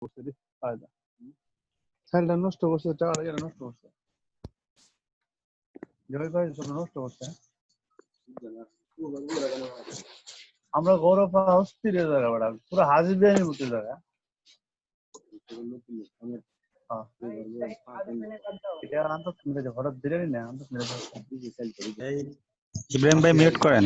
করছে রে ফায়দা ফাইলটা নষ্ট করছে টাকা এটা নষ্ট করছে জয় ভাই সব নষ্ট করছে আমরা গৌরব পাওয়া অস্থির জায়গা বড় পুরো হাজির বিয়ানির মতো জায়গা এটা আন্তঃ মেরে হঠাৎ দিলে না আন্তঃ মেরে ইব্রাহিম ভাই মিউট করেন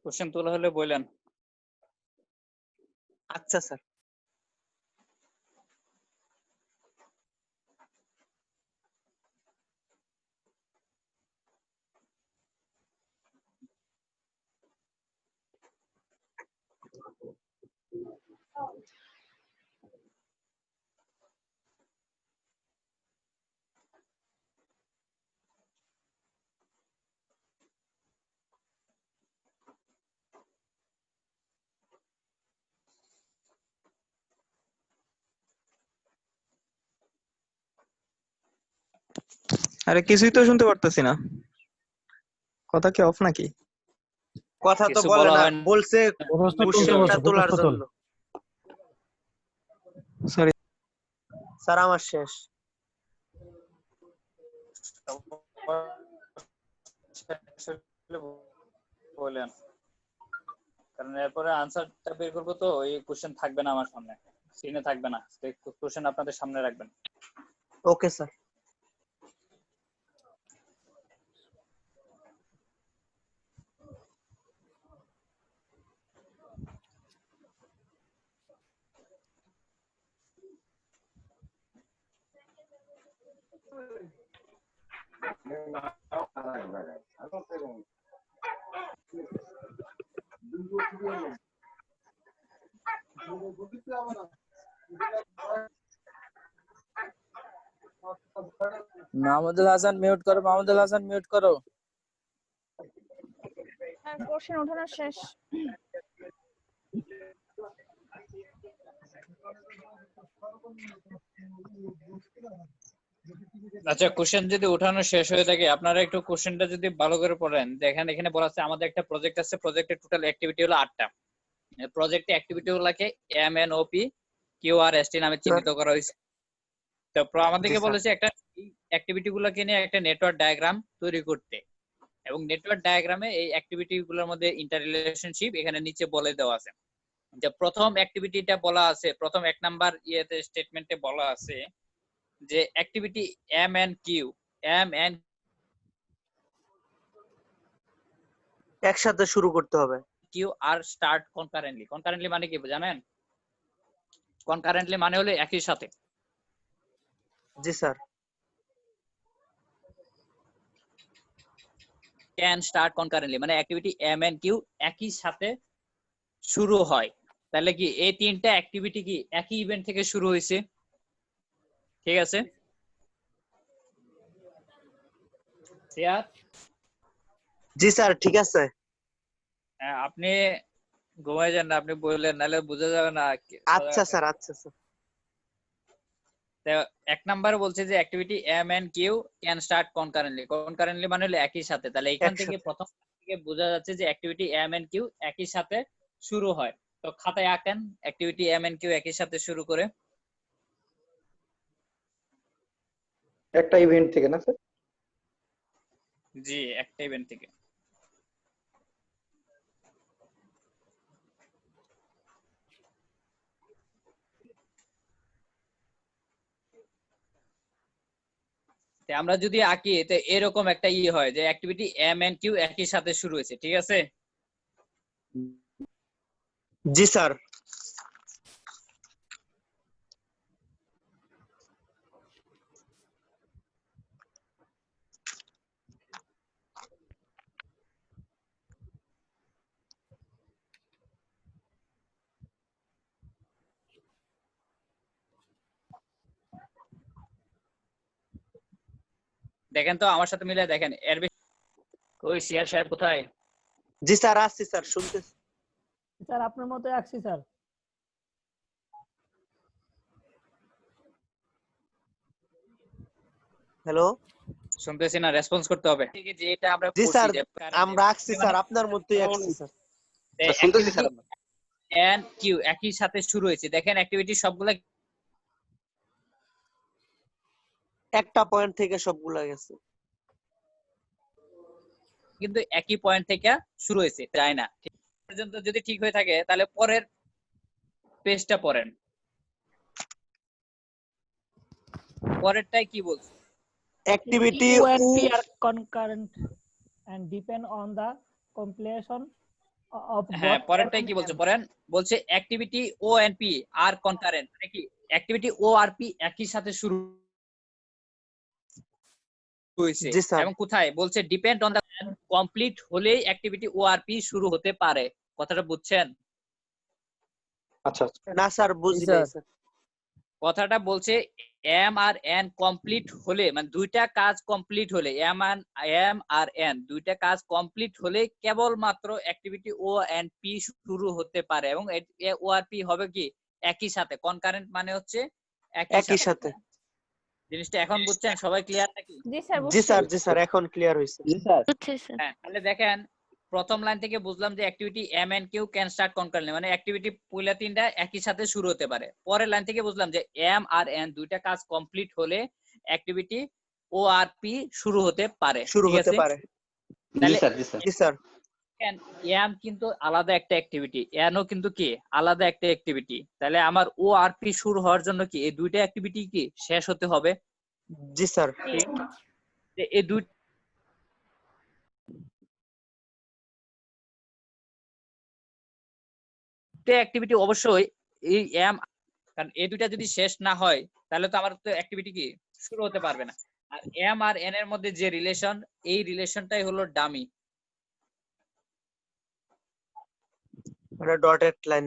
কোশ্চেন তোলা হলে বলেন আচ্ছা স্যার আরে কিছুই তো শুনতে পারতেছি না কথা কি অফ নাকি কথা তো কিছু বলে বলা না হয় না। বলছে কোশ্চেনটা তোলার প্রশ্ন জন্য সরি স্যার আমার শেষ বলেন কারণ এরপরে আনসারটা বের করবো তো এই কোশ্চেন থাকবে না আমার সামনে স্ক্রিনে থাকবে না কোশ্চেন আপনাদের সামনে রাখবেন okay sir Mahmudul Hasan mute করো মাহমুদুল হাসান মিউট করো কোশ্চেন ওঠানো শেষ আচ্ছা কোশ্চেন যদি উঠানো শেষ হয়ে থাকে আপনারা একটু কোশ্চেনটা যদি ভালো করে পড়েন দেখেন এখানে বলা আছে আমাদের একটা প্রজেক্ট আছে প্রজেক্টের টোটাল অ্যাক্টিভিটি হলো 8টা প্রজেক্টে অ্যাক্টিভিটি গুলোকে MNOP QRST নামে চিহ্নিত করা হয়েছে তো আমাদেরকে বলেছে একটা অ্যাক্টিভিটি গুলোকে নিয়ে একটা নেটওয়ার্ক ডায়াগ্রাম তৈরি করতে এবং নেটওয়ার্ক ডায়াগ্রামে এই অ্যাক্টিভিটি গুলোর মধ্যে ইন্টার রিলেশনশিপ এখানে নিচে বলে দেওয়া আছে যে প্রথম অ্যাক্টিভিটিটা বলা আছে প্রথম 1 নাম্বার ইয়েতে স্টেটমেন্টে বলা আছে যে অ্যাক্টিভিটি MNQ একসাথে শুরু করতে হবে কিউ আর স্টার্ট কনকারেন্টলি মানে কি জানেন কনকারেন্টলি মানে হলো একই সাথে জি স্যার ক্যান স্টার্ট কনকারেন্টলি মানে অ্যাক্টিভিটি MNQ একই সাথে শুরু হয় তাহলে কি এই তিনটা অ্যাক্টিভিটি কি একই ইভেন্ট থেকে শুরু হয়েছে ঠিক আছে জি স্যার ঠিক আছে আপনি ঘুমাই যান না আপনি বললেন নাহলে বোঝা যাবে না আচ্ছা স্যার আচ্ছা স্যার তো 1 নম্বরে বলছে যে activity MNQ can start concurrently মানে হলো একই সাথে তাহলে এখান থেকে প্রথম থেকে বোঝা যাচ্ছে যে অ্যাক্টিভিটি MNQ একই সাথে শুরু হয় তো খাতায় আঁকেন অ্যাক্টিভিটি MNQ একই সাথে শুরু করে একটা ইভেন্ট থেকে না স্যার জি একটা ইভেন্ট থেকে আমরা যদি আঁকি তো এরকম একটা হয় যে অ্যাক্টিভিটি MNQ একই সাথে শুরু হয়েছে ঠিক আছে জি স্যার দেখেন তো আমার সাথে মিলে দেখেন এর বেশি ওই সিয়ার সাহেব কোথায়? জি স্যার আসছি স্যার শুনতেছি। স্যার আপনার মতো আসছি স্যার। হ্যালো শুনতেছি না, রেসপন্স করতে হবে। ঠিক আছে, যেটা আমরা জি পড়ছি স্যার যে আমরা আসছি স্যার আপনার মতোই আসছি স্যার। শুনতেছি স্যার। এন্ড কিউ একই সাথে শুরু হয়েছে, দেখেন অ্যাক্টিভিটি সবগুলা একটা পয়েন্ট থেকে সবগুলা গেছে। কিন্তু একই পয়েন্ট থেকে শুরু হয়েছে, তাই না? ঠিক পর্যন্ত যদি ঠিক হয়ে থাকে তাহলে পরের পেজটা পড়েন। পরেরটাই কি বলছে? Activity O and P are concurrent and depend on the completion of হ্যাঁ, both পরেরটাই M কি and বলছে N. পড়েন। বলছে activity O and P are concurrent, মানে কি অ্যাক্টিভিটি ও আর পি একই সাথে শুরু হয়েছে জি স্যার। এবং কোথায় বলছে ডিপেন্ড অন দা কমপ্লিট হলেই অ্যাক্টিভিটি ও আর পি শুরু হতে পারে। কথাটা বুঝছেন? আচ্ছা না স্যার বুঝি নাই স্যার। কথাটা বলছে এম আর এন কমপ্লিট হলে, মানে দুইটা কাজ কমপ্লিট হলে, এম আর এন দুইটা কাজ কমপ্লিট হলে কেবলমাত্র অ্যাক্টিভিটি ও এন্ড পি শুরু হতে পারে এবং ও আর পি হবে কি একই সাথে। কনকারেন্ট মানে হচ্ছে একই সাথে। জিনিসটা এখন বুঝছেন? সবাই ক্লিয়ার নাকি? জি স্যার জি বুঝছি। স্যার এখন ক্লিয়ার হইছে। বুঝছি স্যার। হ্যাঁ, তাহলে দেখেন প্রথম লাইন থেকে বুঝলাম যে activity M and Q can start concurrently, মানে অ্যাক্টিভিটি পয়লা তিনটা একই সাথে শুরু হতে পারে। পরের লাইন থেকে বুঝলাম যে এম আর এন দুইটা কাজ কমপ্লিট হলে অ্যাক্টিভিটি ও আর পি শুরু হতে পারে। শুরু ঠিক হতে আছে? পারে। তাহলে জি স্যার। এম কিন্তু আলাদা একটা অ্যাক্টিভিটি, এনও কিন্তু কি আলাদা একটা অ্যাক্টিভিটি। তাহলে আমার ও আর পি শুরু হওয়ার জন্য কি এই দুইটা অ্যাক্টিভিটি কি শেষ হতে হবে? জি স্যার। এই দুই অ্যাক্টিভিটি অবশ্যই এই এম, কারণ এই দুইটা যদি শেষ না হয় তাহলে তো আমার তো অ্যাক্টিভিটি কি শুরু হতে পারবে না। আর এম আর এন এর মধ্যে যে রিলেশন, এই রিলেশনটাই হলো ডামি। মানে ডটেড লাইন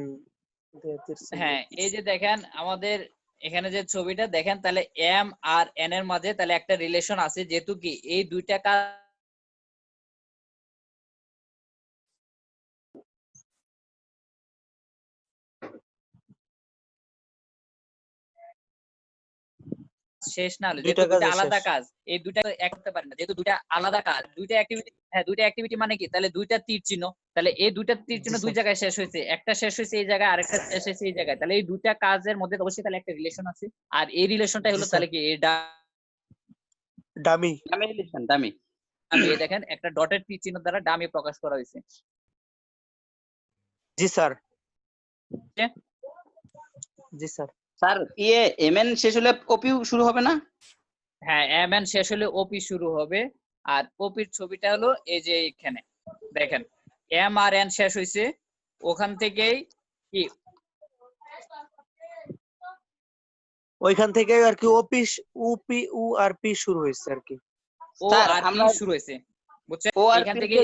হ্যাঁ, এই যে দেখেন আমাদের এখানে যে ছবিটা দেখেন, তাহলে এম আর এন এর মাঝে তাহলে একটা রিলেশন আছে, যেহেতু কি এই দুইটা কাজ শেষ না হলে, যেহেতু দুইটা আলাদা কাজ, এই দুইটা এক করতে পারে না, যেহেতু দুইটা আলাদা কাজ, দুইটা অ্যাক্টিভিটি। হ্যাঁ, দুইটা অ্যাক্টিভিটি মানে কি তাহলে দুইটা তীর চিহ্ন, তাহলে এই দুইটা তীর চিহ্ন দুই জায়গায় শেষ হয়েছে, একটা শেষ হয়েছে এই জায়গায়, আরেকটা শেষ হয়েছে এই জায়গায়। তাহলে এই দুইটা কাজের মধ্যে অবশ্যই তাহলে একটা রিলেশন আছে, আর এই রিলেশনটাই হলো তাহলে কি এই ডামি। ডামি। আমি দেখেন একটা ডটেড তীর চিহ্ন দ্বারা ডামি প্রকাশ করা হয়েছে। জি স্যার। জি স্যার। স্যার এমএন শেষ হলে ওপিও শুরু হবে না? হ্যাঁ, এম এন শেষ হলে ওপি শুরু হবে। আর ওপির ছবিটা হলো এই যে এখানে দেখেন, এম আর এন শেষ হয়েছে, ওখান থেকেই কি ওইখান থেকে আর কি ওপি ও আর পি শুরু হয়েছে আর কি। ও স্যার, আর পি আমরা শুরু হয়েছে, বুঝছেন? ও আর এখান পি থেকে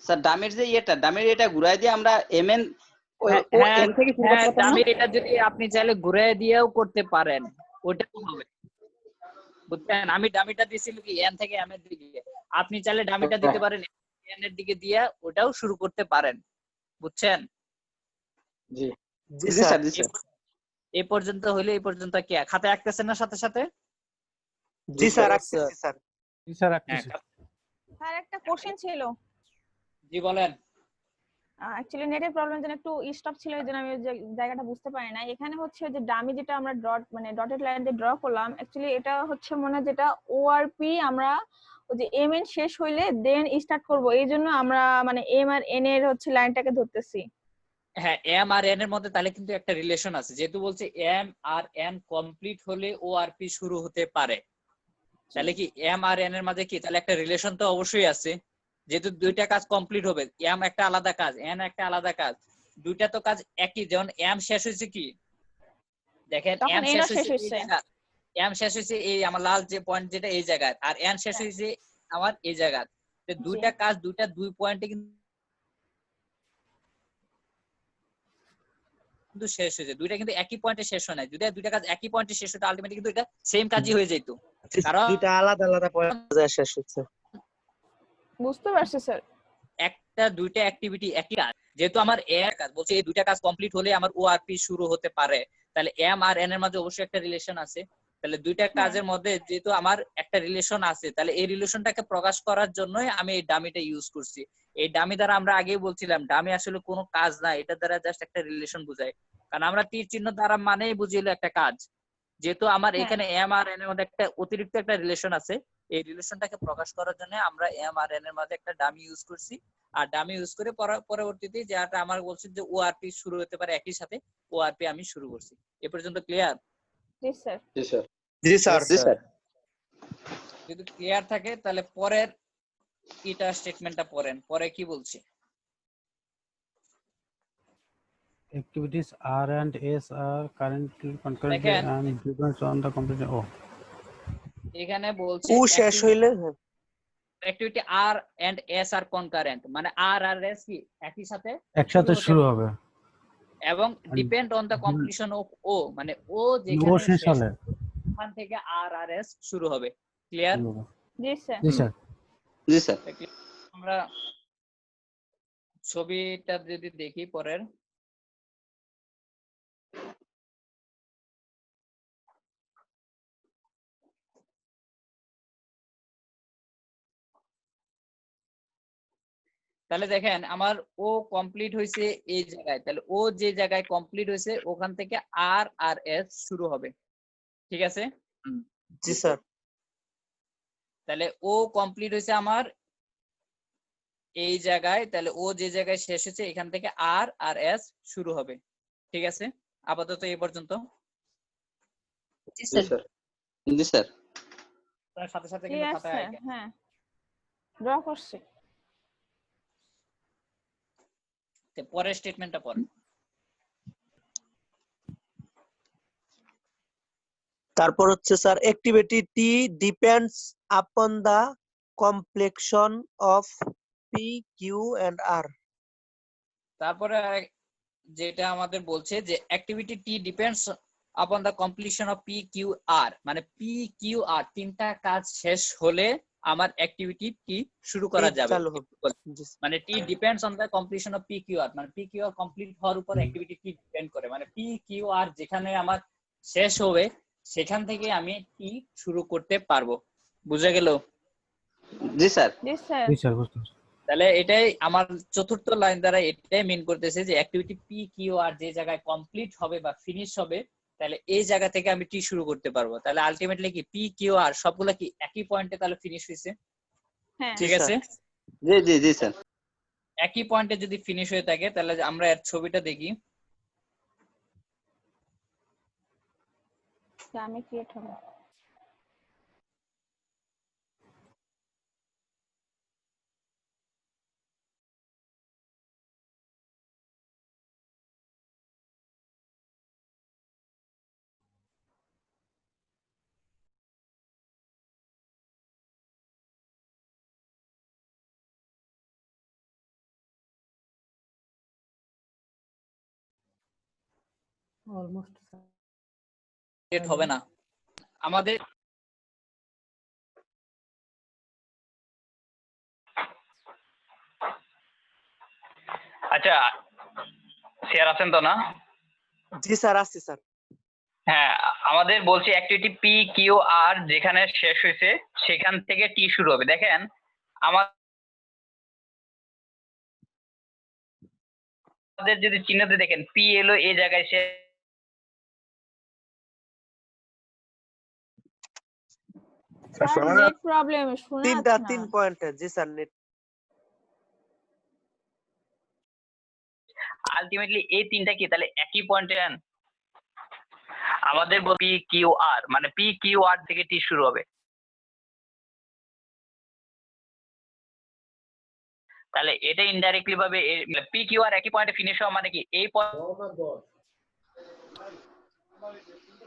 স্যার ডামের যে ডামের এটা ঘুরাই দিয়ে আমরা এমএন ও হ্যাঁ এন থেকে শুরু হ্যাঁ, করতে পারতাম না? ডামির এটা যদি আপনি চাইলে ঘুরে দিয়েও করতে পারেন, ওটাও হবে, বুঝছেন? আমি ডামিটা দিয়েছিল কি এন থেকে এম এর দিকে, আপনি চাইলে ডামিটা দিতে পারেন এন এর দিকে দিয়ে, ওটাও শুরু করতে পারেন, বুঝছেন? জি জি জি স্যার। স্যার জি স্যার। এই পর্যন্ত হইলে এই পর্যন্ত কি খাতায় আঁকতেছেন না সাথে সাথে? জি স্যার রাখতেছি স্যার। হ্যাঁ, স্যার একটা কোশ্চেন ছিল। জি বলেন। অ্যাকচুয়ালি নেটের প্রবলেম জন্য একটু স্টপ ছিল, এই জন্য আমি ওই জায়গাটা বুঝতে পারি না। এখানে হচ্ছে যে ডামি যেটা আমরা ডট মানে ডটেড লাইন দিয়ে ড্র করলাম, অ্যাকচুয়ালি এটা হচ্ছে মনে হয় যেটা ওআরপি আমরা ওই যে এম এন শেষ হইলে দেন স্টার্ট করব, এই জন্য আমরা মানে এম আর এন এর হচ্ছে লাইনটাকে ধরতেছি। হ্যাঁ, এম আর এন এর মধ্যে তাহলে কিন্তু একটা রিলেশন আছে, যেহেতু বলছে এম আর এন কমপ্লিট হলে ও আর পি শুরু হতে পারে, তাহলে কি এম আর এন এর মাঝে কি তাহলে একটা রিলেশন তো অবশ্যই আছে, যেহেতু দুইটা কাজ কমপ্লিট হবে। এম একটা আলাদা কাজ, এন একটা আলাদা কাজ, দুইটা তো কাজ একই। যেমন এম শেষ হয়েছে কি দেখেন, এম শেষ হয়েছে এই জায়গায়, এম শেষ হয়েছে এই আমার লাল যে পয়েন্ট যেটা এই জায়গায়, আর এন শেষ হয়েছে আমার এই জায়গায়। তো দুইটা কাজ দুই পয়েন্টে কিন্তু কিন্তু শেষ হয়ে যায়, দুইটা কিন্তু একই পয়েন্টে শেষ হয় না। যদি দুইটা কাজ একই পয়েন্টে শেষ হতো আলটিমেটলি কিন্তু এটা সেম কাজই হয়ে যেত, কারণ দুইটা আলাদা আলাদা পয়েন্টে শেষ হচ্ছে। বুঝতে পারছি স্যার। একটা দুইটা অ্যাক্টিভিটি একই কাজ, যেহেতু আমার এর কাজ বলছে এই দুইটা কাজ কমপ্লিট হলে আমার ওআরপি শুরু হতে পারে, তাহলে এম আর এন এর মাঝে অবশ্যই একটা রিলেশন আছে। তাহলে দুইটা কাজের মধ্যে যেহেতু আমার একটা রিলেশন আছে, তাহলে এই রিলেশনটাকে প্রকাশ করার জন্যই আমি এই ডামিটা ইউজ করছি। এই ডামি দ্বারা আমরা আগেই বলছিলাম ডামি আসলে কোনো কাজ না, এটা দ্বারা জাস্ট একটা রিলেশন বোঝায়, কারণ আমরা তীর চিহ্ন দ্বারা মানেই বুঝিলো একটা কাজ। যেহেতু আমার এখানে এম আর এন এর মধ্যে একটা অতিরিক্ত একটা রিলেশন আছে, এই রিলেশনটাকে প্রকাশ করার জন্য আমরা এম আর এন এর মধ্যে একটা ডামি ইউজ করছি। আর ডামি ইউজ করে পরবর্তীতে যেটা আমার বলছি যে ওআরপি শুরু হতে পারে একই সাথে, ওআরপি আমি শুরু করছি। এ পর্যন্ত ক্লিয়ার? জি স্যার। জি স্যার। জি স্যার। জি স্যার। যদি ক্লিয়ার থাকে তাহলে পরের এটা স্টেটমেন্টটা পড়েন, পরে কি বলছি। Activities R and S are currently concurrently Again. and depends on the completion. Oh, এখানে বলছে উ শেষ হইলে অ্যাক্টিভিটি আর এন্ড এস আর কনকারেন্ট, মানে আর আর এস কি একই সাথে একসাথে শুরু হবে এবং depend on the completion of O, মানে ও ও যেখানে শেষ শেষ হলে ওখান থেকে আর আর এস শুরু হবে। ক্লিয়ার? শুরু হবে। জি স্যার। জি স্যার। জি স্যার। আমরা ছবিটা যদি দেখি পরের, তাহলে দেখেন আমার ও কমপ্লিট হয়েছে এই জায়গায়, তাহলে ও যে জায়গায় কমপ্লিট হয়েছে ওখান থেকে আর আর এস শুরু হবে। ঠিক আছে? জি স্যার। তাহলে ও কমপ্লিট হয়েছে আমার এই জায়গায়, তাহলে ও যে জায়গায় শেষ হয়েছে এখান থেকে আর আর এস শুরু হবে। ঠিক আছে? আপাতত এই পর্যন্ত। জি স্যার। জি স্যার। তার সাথে সাথে জি কিন্তু আছে, খাতায় আইকে। হ্যাঁ ড্র করছি। পরের স্টেটমেন্টটা পড়েন। তারপর হচ্ছে sir activity T depends upon the completion of P Q and R. তারপরে যেটা আমাদের বলছে যে activity T depends upon the completion of P Q R, মানে পি কিউ আর তিনটা কাজ শেষ হলে আমার অ্যাক্টিভিটি টি শুরু করা যাবে। চালু হবে। মানে T depends on the completion of P Q R, মানে পি কিউ আর কমপ্লিট হওয়ার উপর অ্যাক্টিভিটি টি ডিপেন্ড করে, মানে পি কিউ আর যেখানে আমার শেষ হবে সেখান থেকে আমি টি শুরু করতে পারবো। বুঝা গেল? জি স্যার। জি স্যার। জি স্যার, বুঝতে পারছি। তাহলে এটাই আমার চতুর্থ লাইন দ্বারা এটাই মিন করতেছে যে অ্যাক্টিভিটি পি কিউ আর যে জায়গায় কমপ্লিট হবে বা ফিনিশ হবে, তাহলে এই জায়গা থেকে আমি টি শুরু করতে পারবো। তাহলে আলটিমেটলি কি পি কিউ আর সবগুলা কি একই পয়েন্টে তাহলে ফিনিশ হইছে? হ্যাঁ। ঠিক আছে? জি জি জি স্যার। একই পয়েন্টে যদি ফিনিশ হয়ে থাকে তাহলে আমরা এর ছবিটা দেখি। আমি ক্রিয়েট হবে। অলমোস্ট ক্রিয়েট হবে না আমাদের। আচ্ছা, শেয়ার আছেন তো না? জি স্যার, আসছি স্যার। হ্যাঁ, আমাদের বলছি অ্যাক্টিভিটি পি কিউ আর যেখানে শেষ হয়েছে সেখান থেকে টি শুরু হবে। দেখেন আমাদের যদি চিহ্নতে দেখেন পি এলো এই জায়গায় শেষ, স্যার নেট প্রবলেম শোনা যাচ্ছে না। 3 পয়েন্টে। জি স্যার, নেট আলটিমেটলি এই তিনটা কি তাহলে একই পয়েন্টে আন আমাদের পি কিউ আর, মানে পি কিউ আর থেকে টি শুরু হবে। তাহলে এটা ইনডাইরেক্টলি ভাবে পি কিউ আর একই পয়েন্টে ফিনিশ হওয়া মানে কি এই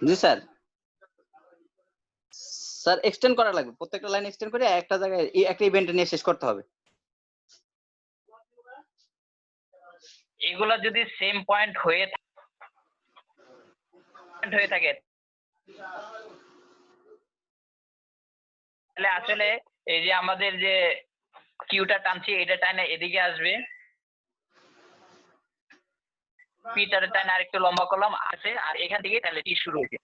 জি স্যার। স্যার এক্সটেন্ড করা লাগবে, প্রত্যেকটা লাইন এক্সটেন্ড করে একটা জায়গায় একটা ইভেন্ট নিয়ে শেষ করতে হবে। এগুলা যদি সেম পয়েন্ট হয়ে হয়ে থাকে তাহলে আসলে এই যে আমাদের যে কিউটা টানছি এটা টানে এদিকে আসবে, পিটারে টানে আরেকটু লম্বা করলাম আছে, আর এখান থেকে তাহলে টি শুরু হয়েছে।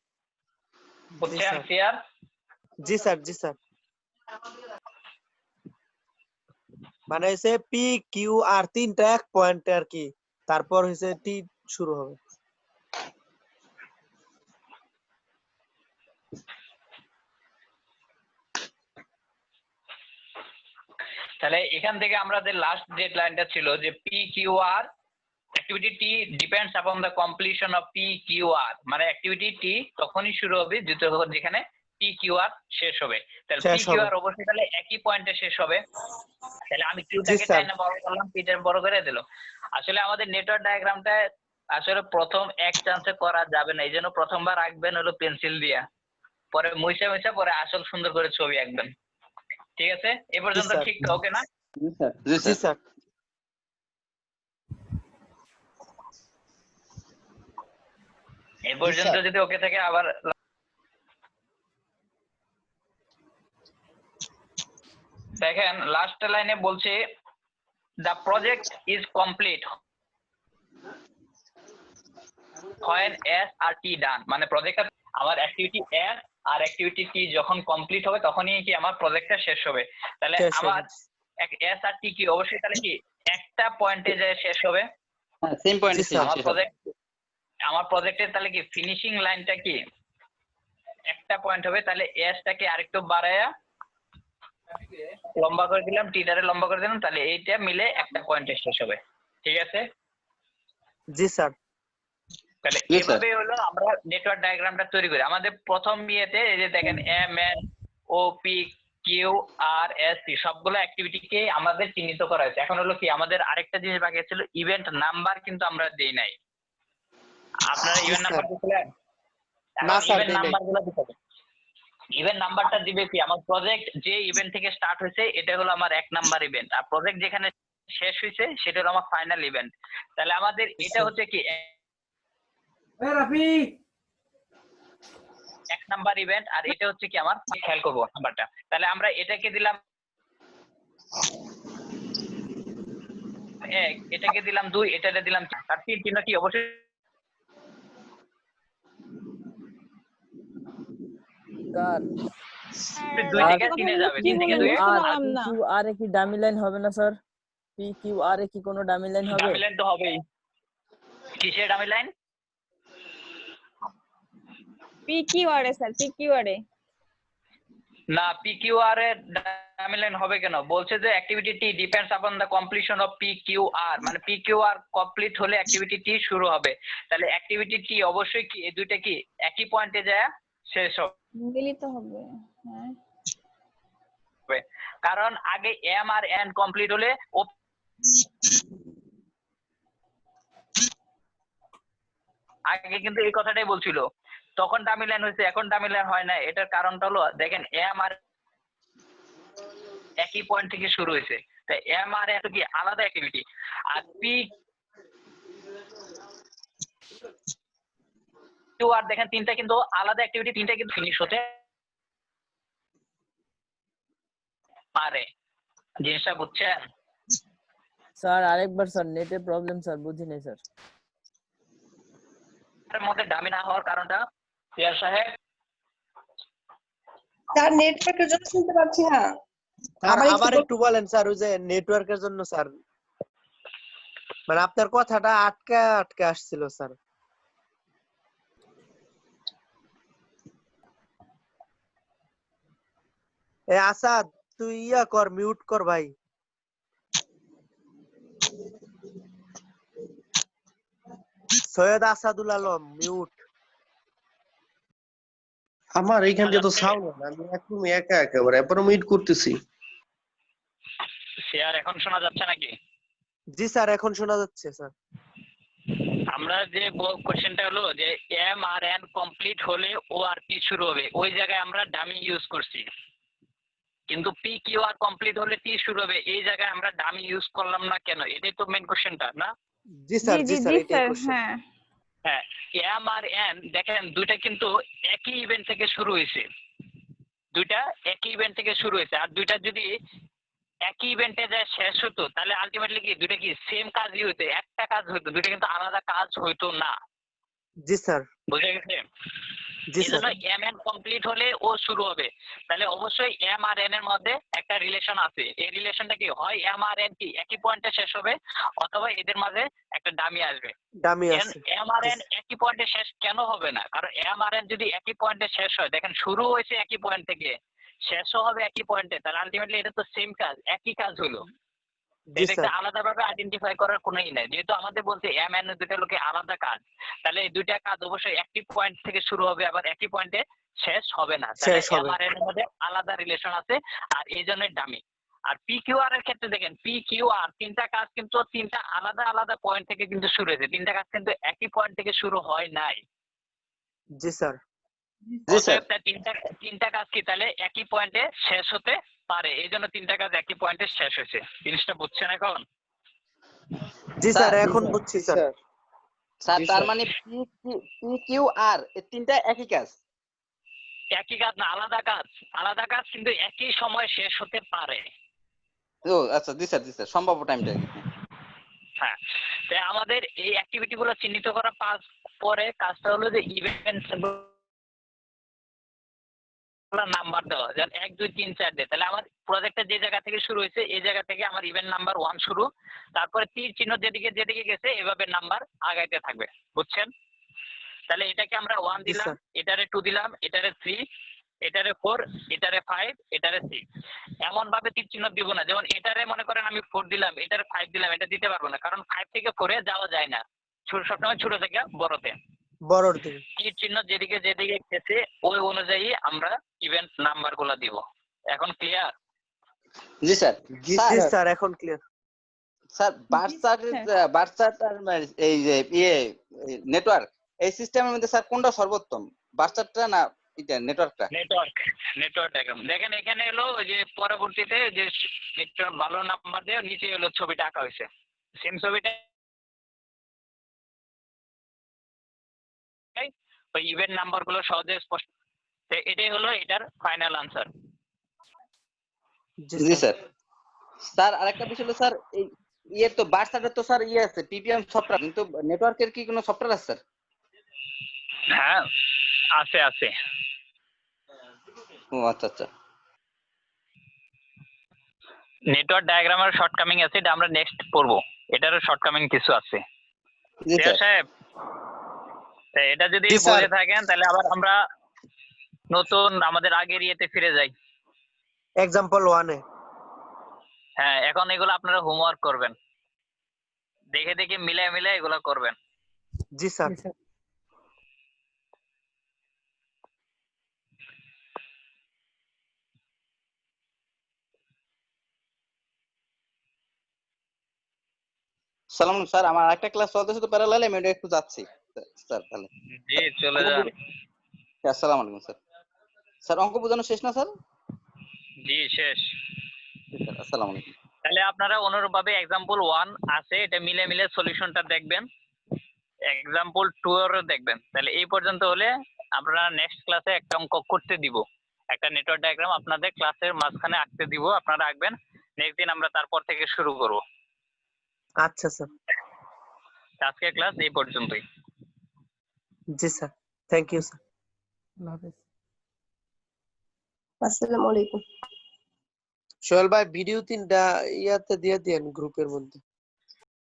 বুঝছেন ক্লিয়ার? জি স্যার, জি স্যার। মানে হচ্ছে পি কিউ আর তিনটা এক পয়েন্টে আর কি, তারপর হচ্ছে টি শুরু হবে। তাহলে এখান থেকে আমাদের লাস্ট যে লাইনটা ছিল যে P Q R activity T depends upon the completion of P Q R, মানে অ্যাক্টিভিটি টি তখনই শুরু হবে যেখানে পি কিউ আর শেষ হবে। তাহলে পি কিউ আর অবশ্যই তাহলে একই পয়েন্টে শেষ হবে। তাহলে আমি কিউটাকে টাইনা বড় করলাম, পিটার বড় করে দিল। আসলে আমাদের নেটওয়ার্ক ডায়াগ্রামটা আসলে প্রথম এক চান্সে করা যাবে না, এইজন্য প্রথমবার আঁকবেন হলো পেন্সিল দিয়া, পরে মুইসা পরে আসল সুন্দর করে ছবি আঁকবেন। ঠিক আছে? এ পর্যন্ত ঠিক তো? ওকে না? জি জি স্যার। স্যার। এ পর্যন্ত যদি ওকে থাকে আবার দেখেন লাস্ট লাইনে বলছে the project is complete when S R T done, মানে প্রজেক্টটা আমার অ্যাক্টিভিটি S আর অ্যাক্টিভিটি T যখন কমপ্লিট হবে তখনই কি আমার প্রজেক্টটা শেষ হবে। তাহলে আমার S আর T কি অবশ্যই তাহলে কি একটা পয়েন্টে যায় শেষ হবে। হ্যাঁ সেম পয়েন্টে শেষ হবে। আমার প্রজেক্টের তাহলে কি ফিনিশিং লাইনটা কি একটা পয়েন্ট হবে। তাহলে এসটাকে আরেকটু বাড়ায়া লম্বা করে দিলাম, টিটারে লম্বা করে দিলাম, তাহলে এইটা মিলে একটা পয়েন্টে শেষ হবে। ঠিক আছে? জি স্যার। তাহলে এইভাবে হলো আমরা নেটওয়ার্ক ডায়াগ্রামটা তৈরি করি। আমাদের প্রথম ইয়েতে এই যে দেখেন M N O P Q R S T সবগুলো অ্যাক্টিভিটিকে আমাদের চিহ্নিত করা হয়েছে। এখন হলো কি আমাদের আরেকটা জিনিস বাকি ছিল, ইভেন্ট নাম্বার কিন্তু আমরা দেই নাই। আপনারা ইভেন্ট নাম্বার দিছিলেন? না স্যার, ইভেন্ট নাম্বারগুলো দিতে হবে। ইভেন্ট নাম্বারটা দিবে কি আমার প্রজেক্ট যে ইভেন্ট থেকে স্টার্ট হয়েছে এটা হলো আমার 1 নাম্বার ইভেন্ট, আর প্রজেক্ট যেখানে শেষ হয়েছে সেটা হলো আমার ফাইনাল ইভেন্ট। তাহলে আমাদের এটা হচ্ছে কি 1 নাম্বার ইভেন্ট, আর এটা হচ্ছে কি আমার খেয়াল করব নাম্বারটা। তাহলে আমরা এটাকে দিলাম 1, এটাকে দিলাম 2, এটাকে দিলাম 4, আর 3 চিহ্ন কি অবশ্যই স্যার 2 থেকে 3 এ যাবে, 3 থেকে 2 এ। আর কি ডামি লাইন হবে না স্যার? পি কিউ আর এ কি কোনো ডামি লাইন হবে? ডামি লাইন তো হবেই। কিসের ডামি লাইন? পি কিউ আর এ স্যার, পি কিউ আর এ না, পি কিউ আর এর ডামি লাইন হবে কেন? বলছে যে activity T depends upon the completion of P Q R, মানে পি কিউ আর কমপ্লিট হলে অ্যাক্টিভিটি টি শুরু হবে। তাহলে অ্যাক্টিভিটি টি অবশ্যই কি এই দুইটা কি একই পয়েন্টে যায় শেষ হবে, মিলিত হবে। হ্যাঁ, কারণ আগে এম আর এন কমপ্লিট হলে আগে কিন্তু এই কথাটাই বলছিল, তখন ডামি লাইন হয়েছে, এখন ডামি লাইন হয় না। এটার কারণটা হলো দেখেন এম আর একই পয়েন্ট থেকে শুরু হয়েছে, তাই এম আর এন কি আলাদা অ্যাক্টিভিটি, আর পি কিউ আর দেখেন তিনটা কিন্তু আলাদা অ্যাক্টিভিটি, তিনটা কিন্তু ফিনিশ হতে পারে। জিনিসটা বুঝছেন স্যার? আরেকবার স্যার, নেটের প্রবলেম স্যার, বুঝি নাই স্যার। এর মধ্যে ডামি না হওয়ার কারণটা সিয়ার সাহেব? স্যার নেটওয়ার্কের জন্য শুনতে পাচ্ছি না। আবার একটু বলেন স্যার, ওই যে নেটওয়ার্কের জন্য স্যার, মানে আপনার কথাটা আটকে আসছিল স্যার। এ আসাদ, তুই ইয়া কর, মিউট কর ভাই। সৈয়দ আসাদুল আলম মিউট। আমার এইখান দিয়ে তো সাউন্ড না, আমি একদম একা একেবারে এরপরে মিউট করতেছি। শেয়ার এখন শোনা যাচ্ছে নাকি? জি স্যার, এখন শোনা যাচ্ছে স্যার। আমরা যে কোশ্চেনটা হলো যে এম আর এন কমপ্লিট হলে ও আর পি শুরু হবে, ওই জায়গায় আমরা ডামি ইউজ করছি, কিন্তু পি কিউ আর কমপ্লিট হলে টি শুরু হবে, এই জায়গায় আমরা ডামি ইউজ করলাম না কেন? এটাই তো মেইন কোশ্চেনটা না? জি স্যার, জি স্যার, এটাই কোশ্চেন। হ্যাঁ হ্যাঁ, এম আর এন দেখেন দুইটা কিন্তু একই ইভেন্ট থেকে শুরু হয়েছে, দুইটা একই ইভেন্ট থেকে শুরু হয়েছে। আর দুইটা যদি একই ইভেন্টে যায় শেষ হতো তাহলে আলটিমেটলি কি দুইটা কি সেম কাজই হতো, একটা কাজ হতো, দুইটা কিন্তু আলাদা কাজ হইতো না। জি স্যার। বুঝে গেছে? জি এই স্যার। জন্য এম এন কমপ্লিট হলে ও শুরু হবে, তাহলে অবশ্যই এম আর এন এর মধ্যে একটা রিলেশন আছে। এই রিলেশনটা কি হয় এম আর এন কি একই পয়েন্টে শেষ হবে অথবা এদের মাঝে একটা ডামি আসবে। ডামি আছে। এম আর এন একই পয়েন্টে শেষ কেন হবে না? কারণ এম আর এন যদি একই পয়েন্টে শেষ হয়, দেখেন শুরু হয়েছে একই পয়েন্ট থেকে, শেষও হবে একই পয়েন্টে, তাহলে আলটিমেটলি এটা তো সেম কাজ, একই কাজ হলো। জি এটাকে স্যার। আলাদাভাবে আইডেন্টিফাই করার কোনোই নাই, যেহেতু আমাদের বলছে এম এন দুটো লোকে আলাদা কাজ, তাহলে এই দুইটা কাজ অবশ্যই একই পয়েন্ট থেকে শুরু হবে আবার একই পয়েন্টে শেষ হবে না, তাহলে শেষ এম হবে। আর এন এর মধ্যে আলাদা রিলেশন আছে, আর এই জন্যই ডামি। আর পি কিউ আর এর ক্ষেত্রে দেখেন পি কিউ আর তিনটা কাজ কিন্তু তিনটা আলাদা আলাদা পয়েন্ট থেকে কিন্তু শুরু হয়েছে, তিনটা কাজ কিন্তু একই পয়েন্ট থেকে শুরু হয় নাই। জি স্যার। অতএব তার তিনটা কাজ কি তাহলে একই পয়েন্টে শেষ হতে পারে, এই জন্য তিনটা কাজ একই পয়েন্টে শেষ হয়েছে। জিনিসটা বুঝছেন এখন? জি স্যার এখন বুঝছি স্যার। স্যার তার মানে পি কিউ আর এই তিনটা একই কাজ? একই কাজ না, আলাদা কাজ, আলাদা কাজ কিন্তু একই সময় শেষ হতে পারে। ও আচ্ছা, জি স্যার, জি স্যার, সম্ভাব্য টাইমটা। হ্যাঁ, তাই আমাদের এই অ্যাক্টিভিটি গুলো চিহ্নিত করার পরে কাজটা হলো যে ইভেন্ট নাম্বার দেওয়া, যেমন 1 2 3 4 দিয়ে, তাহলে আমার প্রজেক্টটা যে জায়গা থেকে শুরু হয়েছে এই জায়গা থেকে আমার ইভেন্ট নাম্বার 1 শুরু, তারপরে তীর চিহ্ন যেদিকে যেদিকে গেছে এভাবে নাম্বার আগাইতে থাকবে। বুঝছেন? তাহলে এটাকে আমরা 1 দিলাম, এটারে 2 দিলাম, এটারে 3, এটারে 4, এটারে 5, এটারে 6, এমন ভাবে তীর চিহ্ন দিব না যেমন এটারে মনে করেন আমি 4 দিলাম, এটারে 5 দিলাম, এটা দিতে পারবো না, কারণ 5 থেকে 4 এ যাওয়া যায় না, সবসময় ছোট থেকে বড়তে। বড়র দিকে তীর চিহ্ন যেদিকে যেদিকে গেছে ওই অনুযায়ী আমরা ইভেন্ট নাম্বার গুলা দিব। এখন ক্লিয়ার? জি স্যার। জি স্যার এখন ক্লিয়ার। স্যার বার্সার এই যে নেটওয়ার্ক এই সিস্টেমের মধ্যে স্যার কোনটা সর্বোত্তম, বার্সারটা না এটা নেটওয়ার্কটা? নেটওয়ার্ক ডায়াগ্রাম দেখেন এখানে হলো ওই যে পরবর্তীতে যে একটা ভালো নাম্বার দিয়ে নিচে হলো ছবিটা আঁকা হয়েছে, সেম ছবিটা ওই ইভেন্ট নাম্বার গুলো সহজে স্পষ্ট, এটাই হলো এটার ফাইনাল আনসার। জি স্যার। স্যার আরেকটা বিষয় হলো স্যার এই তো বার্সাটা তো স্যার আছে পিপিএম সফটওয়্যার, কিন্তু নেটওয়ার্কের কি কোনো সফটওয়্যার আছে স্যার? হ্যাঁ আছে আছে। ও আচ্ছা আচ্ছা। নেটওয়ার্ক ডায়াগ্রামের শর্টকামিং আছে, এটা আমরা নেক্সট পড়বো, এটারও শর্টকামিং কিছু আছে। জি স্যার। সাহেব এটা যদি বুঝে থাকেন তাহলে আবার আমরা নতুন আমাদের আগের ইয়েতে ফিরে যাই, एग्जांपल 1 এ। হ্যাঁ এখন এগুলো আপনারা হোমওয়ার্ক করবেন, দেখে দেখে মিলাই মিলাই এগুলো করবেন। জি স্যার। সালাম স্যার, আমার একটা ক্লাস চলতেছে তো প্যারালাল, আমি একটু যাচ্ছি স্যার। তাহলে জি চলে যান। আসসালামু আলাইকুম স্যার। স্যার অঙ্ক বোঝানো শেষ না স্যার? জি শেষ। স্যার আসসালামু আলাইকুম। তাহলে আপনারা অনুরূপভাবে एग्जांपल 1 আছে এটা মিলে মিলে সলিউশনটা দেখবেন, एग्जांपल 2 এর দেখবেন। তাহলে এই পর্যন্ত হলে আমরা নেক্সট ক্লাসে একটা অঙ্ক করতে দিব, একটা নেটওয়ার্ক ডায়াগ্রাম আপনাদের ক্লাসের মাঝখানে আঁকতে দিব, আপনারা আঁকবেন, নেক্সট দিন আমরা তারপর থেকে শুরু করব। আচ্ছা স্যার। আজকের ক্লাস এই পর্যন্তই। জি স্যার, থ্যাংক ইউ স্যার। আল্লাহ হাফেজ। আসসালামু আলাইকুম। সোহেল ভাই ভিডিও 3টা ইয়াতে দিয়ে দেন গ্রুপের মধ্যে।